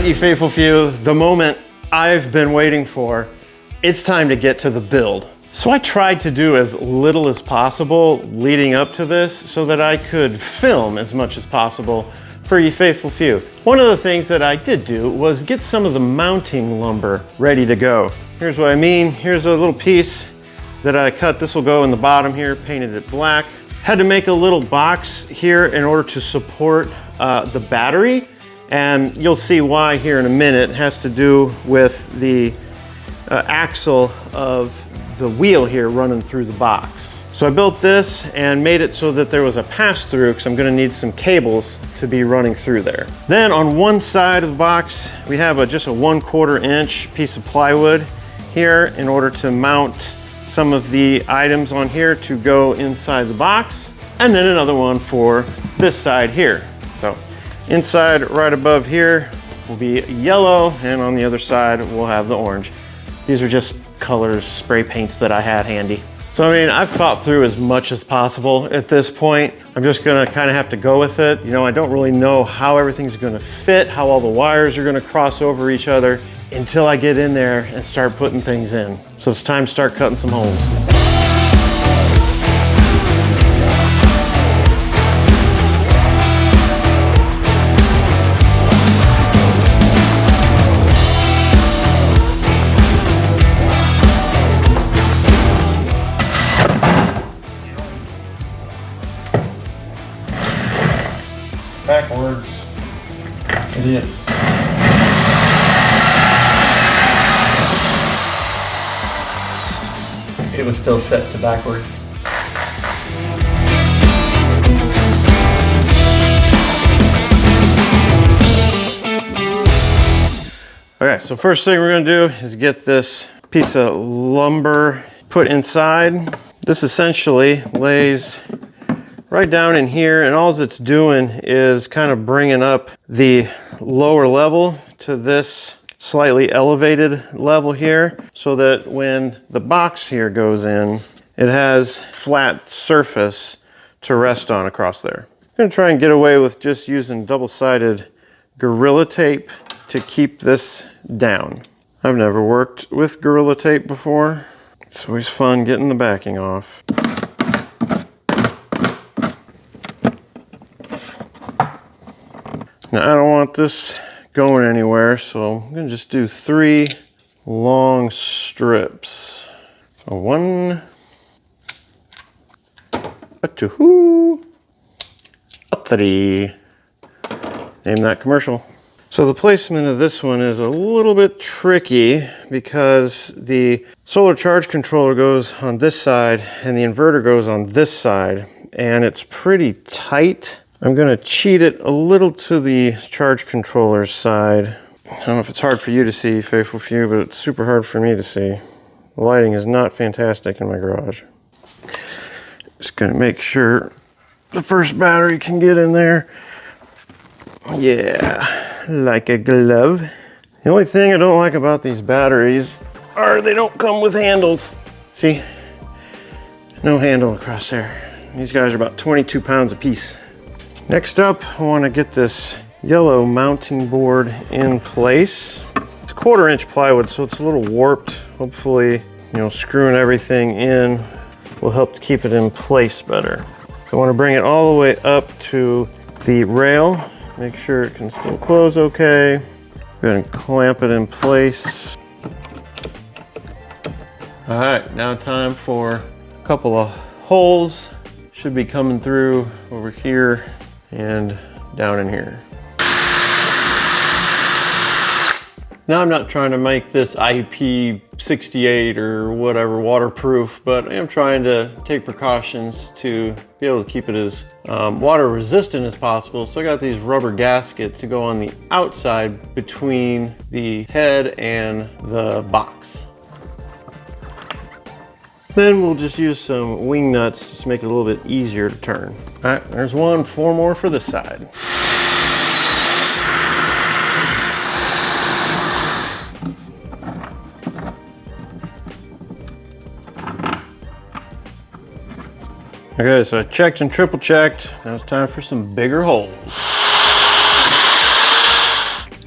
right, you faithful few, the moment I've been waiting for. It's time to get to the build. So I tried to do as little as possible leading up to this so that I could film as much as possible for you faithful few. One of the things that I did do was get some of the mounting lumber ready to go. Here's what I mean. Here's a little piece that I cut. This will go in the bottom here, painted it black. Had to make a little box here in order to support the battery. And you'll see why here in a minute. It has to do with the axle of the wheel here running through the box. So I built this and made it so that there was a pass-through because I'm gonna need some cables to be running through there. Then on one side of the box, we have just a 1/4 inch piece of plywood here in order to mount some of the items on here to go inside the box. And then another one for this side here. So inside right above here will be yellow, and on the other side we'll have the orange. These are just colors, spray paints that I had handy. So I mean, I've thought through as much as possible at this point. I'm just gonna kind of have to go with it. You know, I don't really know how everything's gonna fit, how all the wires are gonna cross over each other until I get in there and start putting things in. So it's time to start cutting some holes. Backwards. It is. It was still set to backwards. Okay, so first thing we're gonna do is get this piece of lumber put inside. This essentially lays right down in here, and all it's doing is kind of bringing up the lower level to this slightly elevated level here so that when the box here goes in, it has flat surface to rest on across there. I'm gonna try and get away with just using double-sided Gorilla Tape to keep this down. I've never worked with Gorilla Tape before. It's always fun getting the backing off. Now I don't want this going anywhere, so I'm gonna just do 3 long strips. A 1, a 2, a 3. Name that commercial. So the placement of this one is a little bit tricky because the solar charge controller goes on this side and the inverter goes on this side, and it's pretty tight. I'm gonna cheat it a little to the charge controller side. I don't know if it's hard for you to see, faithful few, but it's super hard for me to see. The lighting is not fantastic in my garage. Just gonna make sure the first battery can get in there. Yeah, like a glove. The only thing I don't like about these batteries are they don't come with handles. See? No handle across there. These guys are about 22 pounds a piece. Next up, I want to get this yellow mounting board in place. It's 1/4 inch plywood, so it's a little warped. Hopefully, you know, screwing everything in will help to keep it in place better. So I want to bring it all the way up to the rail. Make sure it can still close okay. Go ahead and clamp it in place. All right, now time for a couple of holes. Should be coming through over here and down in here. Now I'm not trying to make this IP68 or whatever waterproof, but I am trying to take precautions to be able to keep it as water resistant as possible. So I got these rubber gaskets to go on the outside between the head and the box. Then we'll just use some wing nuts just to make it a little bit easier to turn. All right, there's 1, 4 more for this side. Okay, so I checked and triple checked. Now it's time for some bigger holes.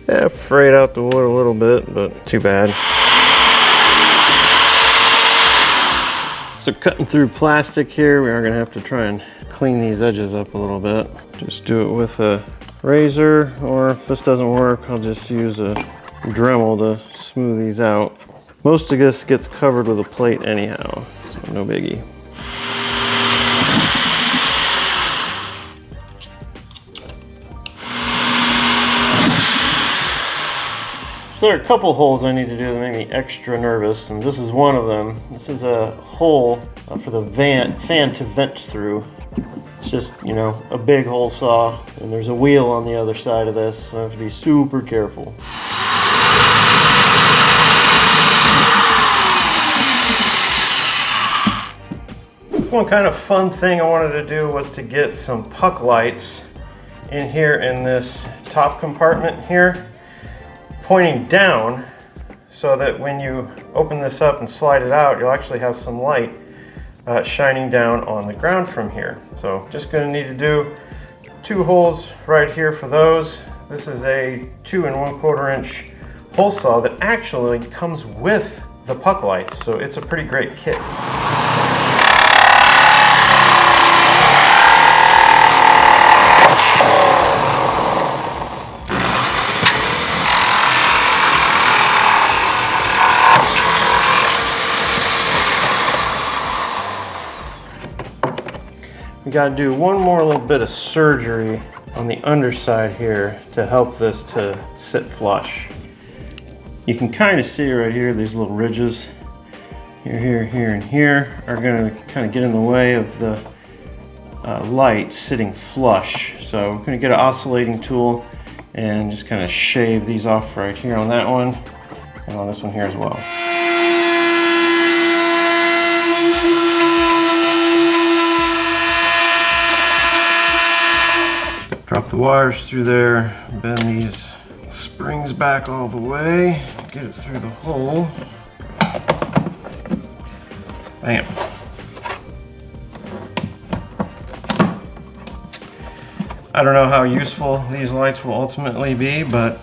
Yeah, frayed out the wood a little bit, but too bad. So cutting through plastic here, we are gonna have to try and clean these edges up a little bit. Just do it with a razor, or if this doesn't work, I'll just use a Dremel to smooth these out. Most of this gets covered with a plate anyhow, so no biggie. So there are a couple holes I need to do that make me extra nervous, and this is one of them. This is a hole for the fan to vent through. It's just, you know, a big hole saw, and there's a wheel on the other side of this, so I have to be super careful. One kind of fun thing I wanted to do was to get some puck lights in here in this top compartment here, pointing down, so that when you open this up and slide it out, you'll actually have some light shining down on the ground from here. So just going to need to do 2 holes right here for those. This is a 2 1/4 inch hole saw that actually comes with the puck lights, so it's a pretty great kit. We got to do one more little bit of surgery on the underside here to help this to sit flush. You can kind of see right here, these little ridges here, and here are going to kind of get in the way of the light sitting flush. So we're going to get an oscillating tool and just kind of shave these off right here on that one and on this one here as well. Drop the wires through there, bend these springs back all the way, get it through the hole. Bam. I don't know how useful these lights will ultimately be, but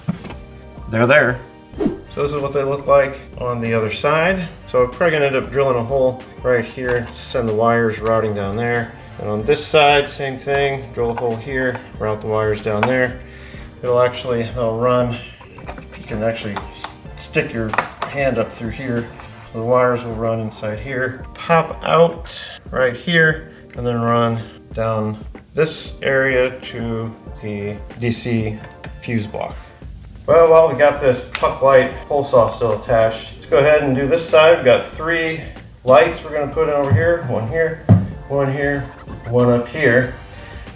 they're there. So this is what they look like on the other side. So I'm probably gonna end up drilling a hole right here, send the wires routing down there. And on this side, same thing, drill a hole here, route the wires down there. They'll run, you can actually stick your hand up through here. The wires will run inside here, pop out right here, and then run down this area to the DC fuse block. Well, while we got this puck light hole saw still attached, let's go ahead and do this side. We've got 3 lights we're gonna put in over here, one here, one here, one up here.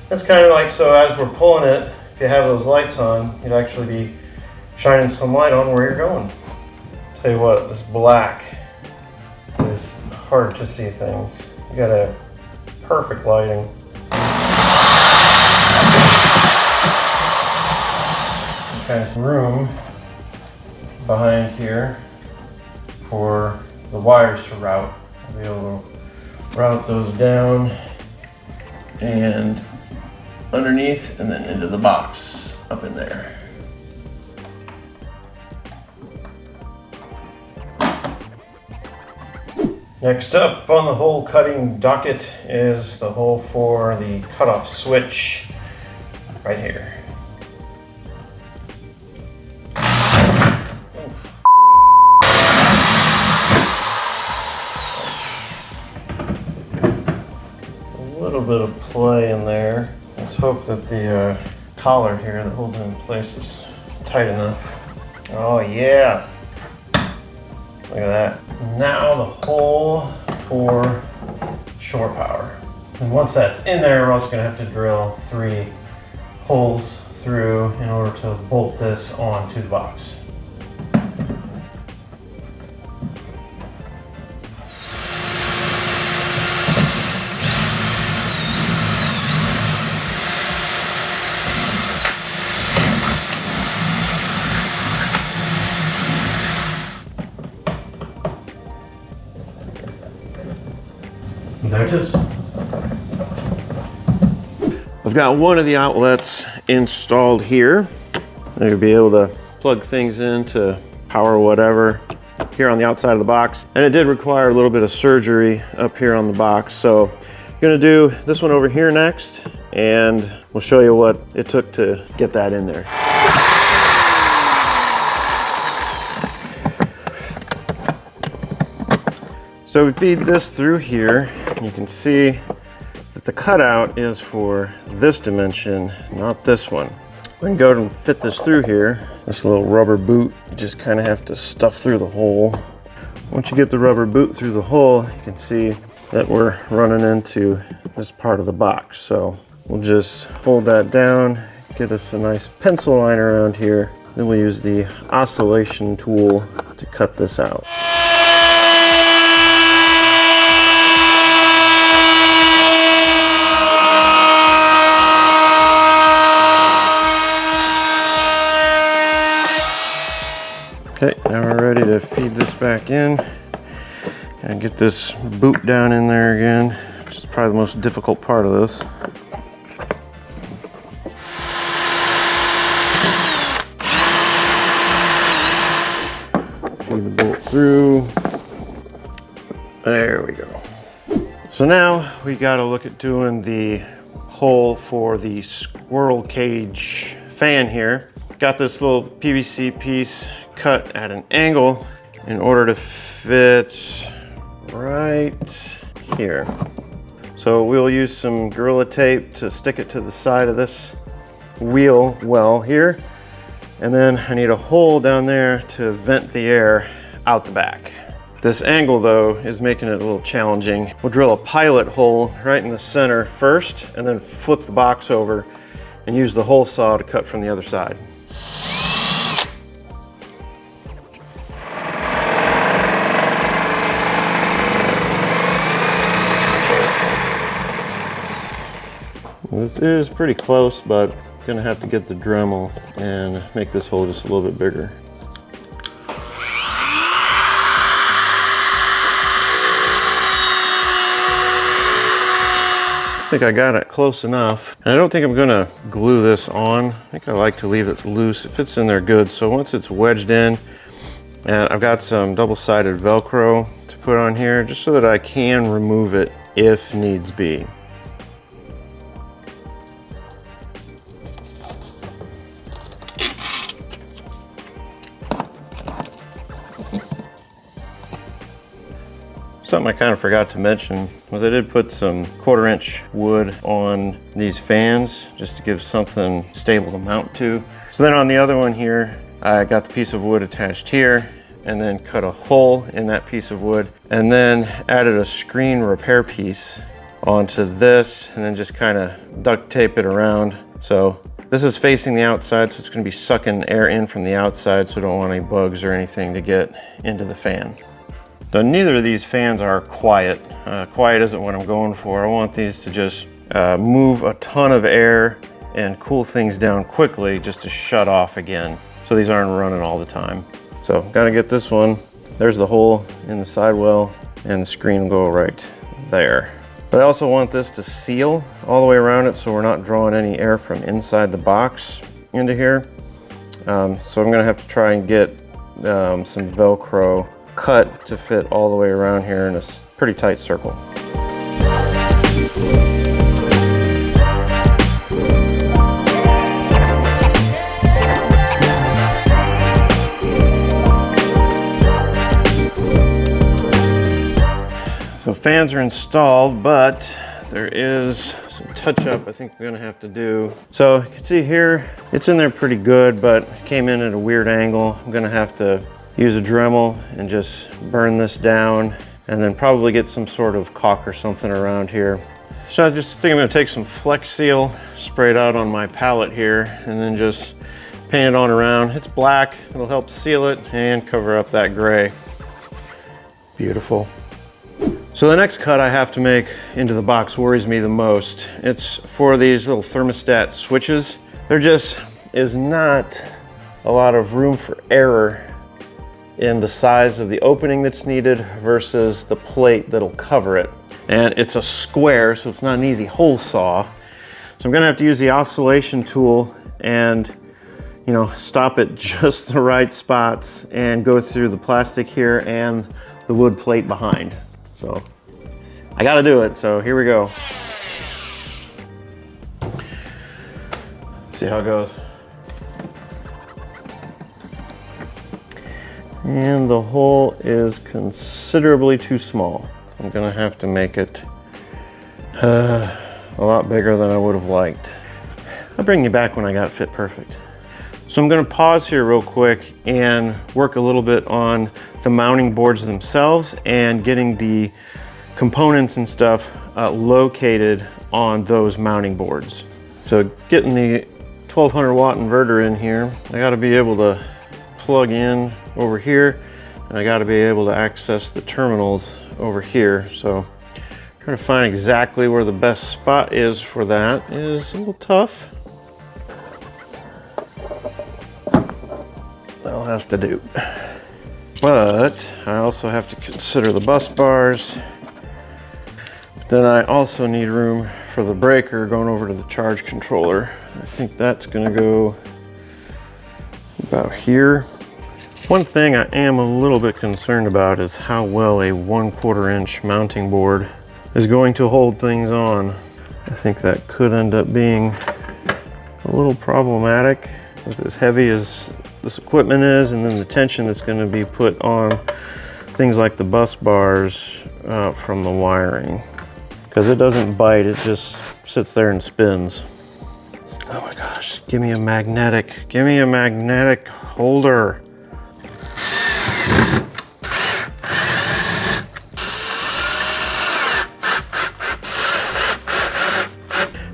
That's kind of like, so as we're pulling it, if you have those lights on, you'd actually be shining some light on where you're going. Tell you what, this black is hard to see things. You gotta have perfect lighting. Kind of some room behind here for the wires to route. I'll be able to route those down and underneath and then into the box up in there. Next up on the hole cutting docket is the hole for the cutoff switch right here. A little bit of play in there. Let's hope that the collar here that holds it in place is tight enough. Oh yeah! Look at that. Now the hole for shore power. And once that's in there, we're also going to have to drill 3 holes through in order to bolt this onto the box. There it is. I've got one of the outlets installed here. I'm going to be able to plug things in to power whatever here on the outside of the box. And it did require a little bit of surgery up here on the box. So I'm gonna do this one over here next, and we'll show you what it took to get that in there. So we feed this through here. You can see that the cutout is for this dimension, not this one. We can go and fit this through here. This little rubber boot, you just kind of have to stuff through the hole. Once you get the rubber boot through the hole, you can see that we're running into this part of the box. So we'll just hold that down, get us a nice pencil line around here. Then we'll use the oscillation tool to cut this out. Okay, now we're ready to feed this back in and get this boot down in there again, which is probably the most difficult part of this. Feed the bolt through. There we go. So now we got to look at doing the hole for the squirrel cage fan here. Got this little PVC piece cut at an angle in order to fit right here. So we'll use some Gorilla Tape to stick it to the side of this wheel well here. And then I need a hole down there to vent the air out the back. This angle though is making it a little challenging. We'll drill a pilot hole right in the center first and then flip the box over and use the hole saw to cut from the other side. This is pretty close, but gonna have to get the Dremel and make this hole just a little bit bigger. I think I got it close enough. And I don't think I'm gonna glue this on. I think I like to leave it loose. It fits in there good. So once it's wedged in, and I've got some double-sided Velcro to put on here just so that I can remove it if needs be. Something I kind of forgot to mention was I did put some 1/4 inch wood on these fans just to give something stable to mount to. So then on the other one here, I got the piece of wood attached here and then cut a hole in that piece of wood and then added a screen repair piece onto this and then just kind of duct tape it around. So this is facing the outside, so it's going to be sucking air in from the outside, so I don't want any bugs or anything to get into the fan. So neither of these fans are quiet. Quiet isn't what I'm going for. I want these to just move a ton of air and cool things down quickly just to shut off again. So these aren't running all the time. So gotta get this one. There's the hole in the sidewell and the screen will go right there. But I also want this to seal all the way around it so we're not drawing any air from inside the box into here. So I'm gonna have to try and get some Velcro cut to fit all the way around here in a pretty tight circle. So fans are installed, but there is some touch up I think we're gonna have to do. So you can see here, it's in there pretty good, but it came in at a weird angle. I'm gonna have to use a Dremel and just burn this down and then probably get some sort of caulk or something around here. So I just think I'm gonna take some Flex Seal, spray it out on my palette here and then just paint it on around. It's black, it'll help seal it and cover up that gray. Beautiful. So the next cut I have to make into the box worries me the most. It's for these little thermostat switches. There just is not a lot of room for error in the size of the opening that's needed versus the plate that'll cover it. And it's a square, so it's not an easy hole saw. So I'm gonna have to use the oscillation tool and you know, stop at just the right spots and go through the plastic here and the wood plate behind. So I gotta do it, so here we go. See how it goes. And the hole is considerably too small. I'm gonna have to make it a lot bigger than I would have liked. I'll bring you back when I got it fit perfect. So I'm gonna pause here real quick and work a little bit on the mounting boards themselves and getting the components and stuff located on those mounting boards. So getting the 1200 watt inverter in here, I gotta be able to plug in over here, and I gotta be able to access the terminals over here. So trying to find exactly where the best spot is for that is a little tough. That'll have to do. But I also have to consider the bus bars. Then I also need room for the breaker going over to the charge controller. I think that's gonna go about here. One thing I am a little bit concerned about is how well a 1/4 inch mounting board is going to hold things on. I think that could end up being a little problematic with as heavy as this equipment is, and then the tension that's going to be put on things like the bus bars from the wiring. Because it doesn't bite, it just sits there and spins. Oh my gosh, give me a magnetic holder.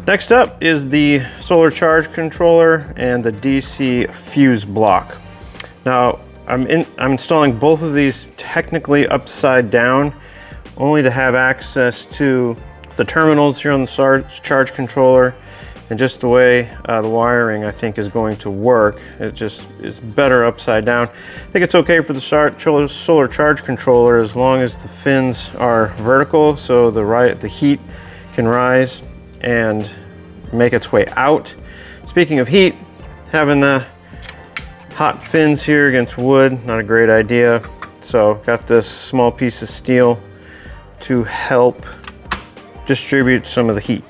Next up is the solar charge controller and the DC fuse block. Now, I'm installing both of these technically upside down, only to have access to the terminals here on the charge controller, and just the way the wiring I think is going to work. It just is better upside down. I think it's okay for the solar charge controller as long as the fins are vertical, so the heat can rise and make its way out. Speaking of heat, having the hot fins here against wood, not a great idea. So got this small piece of steel to help distribute some of the heat.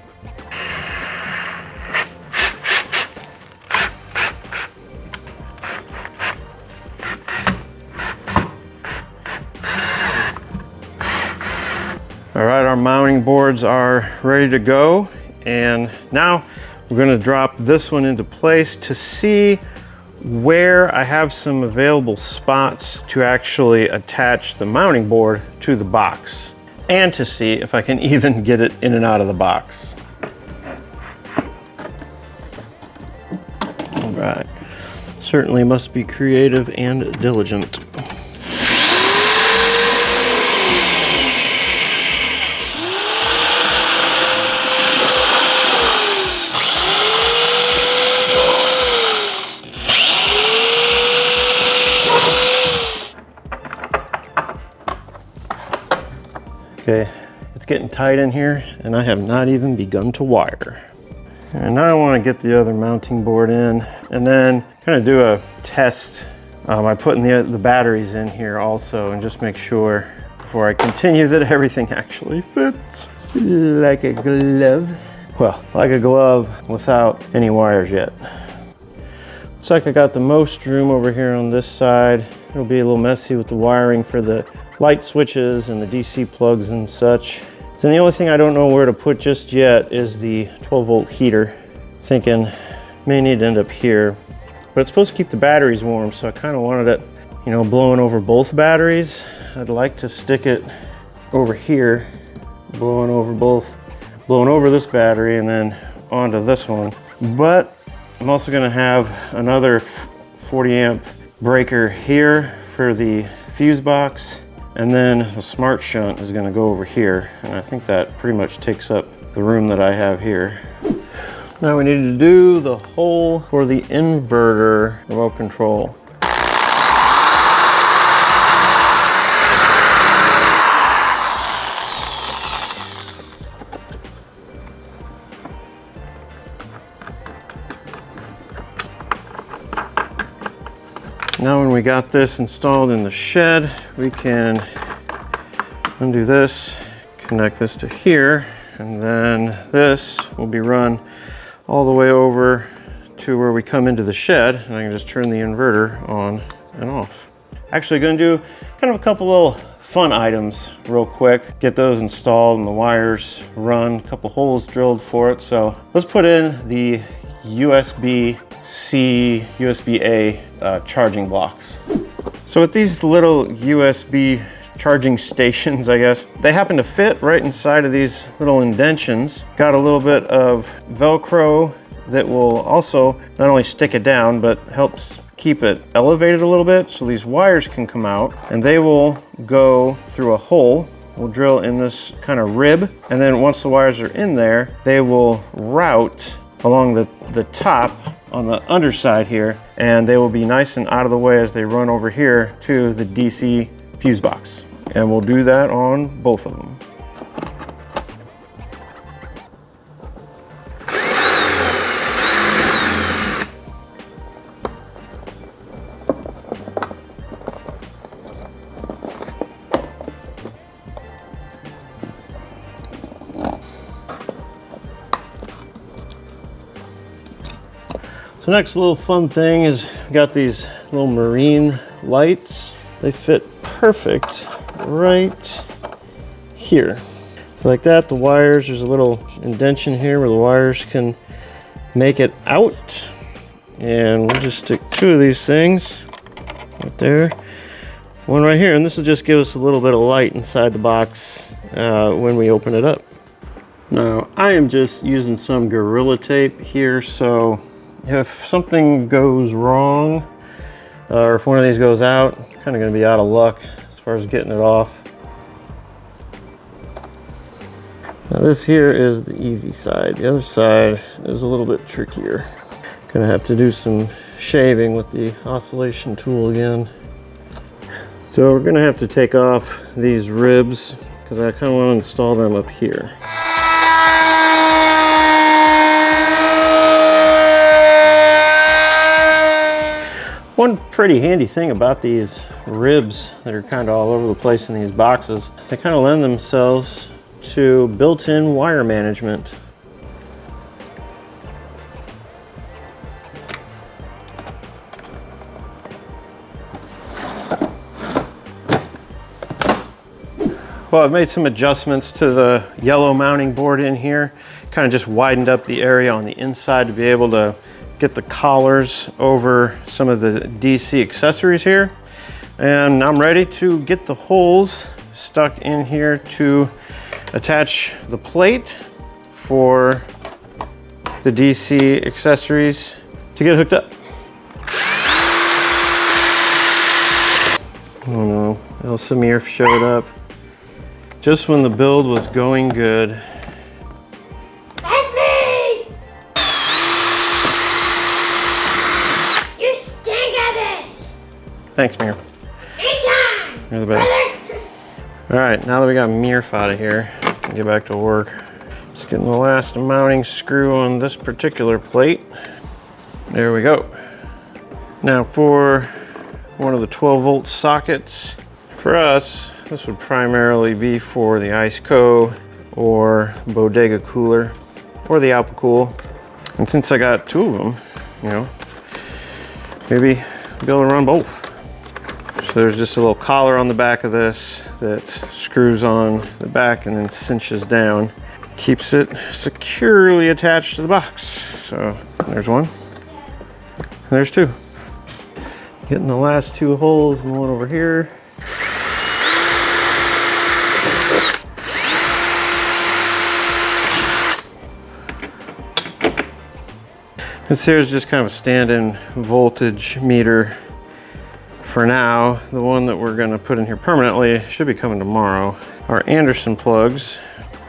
All right, our mounting boards are ready to go. And now we're going to drop this one into place to see where I have some available spots to actually attach the mounting board to the box, and to see if I can even get it in and out of the box. All right, certainly must be creative and diligent. Okay, it's getting tight in here and I have not even begun to wire. And now I want to get the other mounting board in and then kind of do a test by putting the batteries in here also, and just make sure before I continue that everything actually fits like a glove. Well, like a glove without any wires yet. Looks like I got the most room over here on this side. It'll be a little messy with the wiring for the light switches and the DC plugs and such. So the only thing I don't know where to put just yet is the 12-volt heater. Thinking may need to end up here, but it's supposed to keep the batteries warm, so I kind of wanted it, you know, blowing over both batteries. I'd like to stick it over here, blowing over this battery and then onto this one. But I'm also going to have another 40 amp breaker here for the fuse box, and then the smart shunt is going to go over here, and I think that pretty much takes up the room that I have here. Now we need to do the hole for the inverter remote control. when we got this installed in the shed, we can undo this, connect this to here, and then this will be run all the way over to where we come into the shed, and I can just turn the inverter on and off. Actually gonna do kind of a couple little fun items real quick. Get those installed and the wires run, a couple holes drilled for it. So let's put in the USB-C, USB-A charging blocks. So with these little USB charging stations, I guess, they happen to fit right inside of these little indentions. Got a little bit of Velcro that will also not only stick it down, but helps keep it elevated a little bit, so these wires can come out and they will go through a hole. We'll drill in this kind of rib, and then once the wires are in there, they will route along the top on the underside here, and they will be nice and out of the way as they run over here to the DC fuse box. And we'll do that on both of them. So next little fun thing is we got these little marine lights. They fit perfect right here. Like that, the wires, there's a little indention here where the wires can make it out. And we'll just stick two of these things right there. One right here, and this will just give us a little bit of light inside the box when we open it up. Now, I am just using some Gorilla Tape here, so if something goes wrong, or if one of these goes out, kind of going to be out of luck as far as getting it off. Now this here is the easy side. The other side is a little bit trickier. Gonna have to do some shaving with the oscillation tool again. So we're gonna have to take off these ribs because I kind of want to install them up here. One pretty handy thing about these ribs that are kind of all over the place in these boxes, they kind of lend themselves to built-in wire management. Well, I've made some adjustments to the yellow mounting board in here. Kind of just widened up the area on the inside to be able to get the collars over some of the DC accessories here. And I'm ready to get the holes stuck in here to attach the plate for the DC accessories to get hooked up. Oh no, El Samir showed up just when the build was going good. Thanks, Mir. Anytime! You're the best. All right, now that we got Mirf out of here, we can get back to work. Just getting the last mounting screw on this particular plate. There we go. Now for one of the 12-volt sockets, for us, this would primarily be for the Iceco or Bodega cooler or the Alpacool. And since I got two of them, you know, maybe I'll be able to run both. So there's just a little collar on the back of this that screws on the back and then cinches down. Keeps it securely attached to the box. So there's one, and there's two. Getting the last two holes and one over here. This here is just kind of a stand-in voltage meter. For now, the one that we're gonna put in here permanently should be coming tomorrow, are Anderson plugs.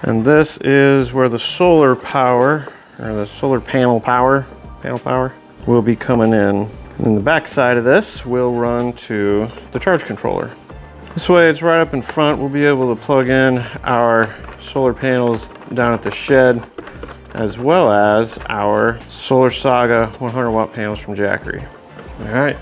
And this is where the solar power, or the solar panel power will be coming in. And then the back side of this will run to the charge controller. This way it's right up in front. We'll be able to plug in our solar panels down at the shed, as well as our Solar Saga 100 watt panels from Jackery. All right.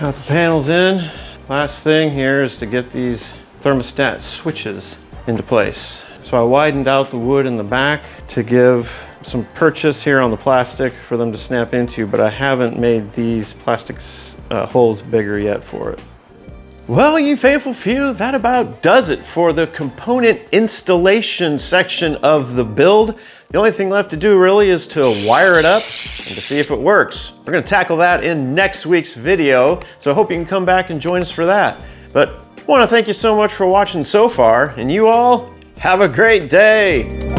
Got the panels in. Last thing here is to get these thermostat switches into place. So I widened out the wood in the back to give some purchase here on the plastic for them to snap into, but I haven't made these plastic holes bigger yet for it. Well, you faithful few, that about does it for the component installation section of the build. The only thing left to do really is to wire it up and to see if it works. We're gonna tackle that in next week's video, so I hope you can come back and join us for that. But I wanna thank you so much for watching so far, and you all have a great day.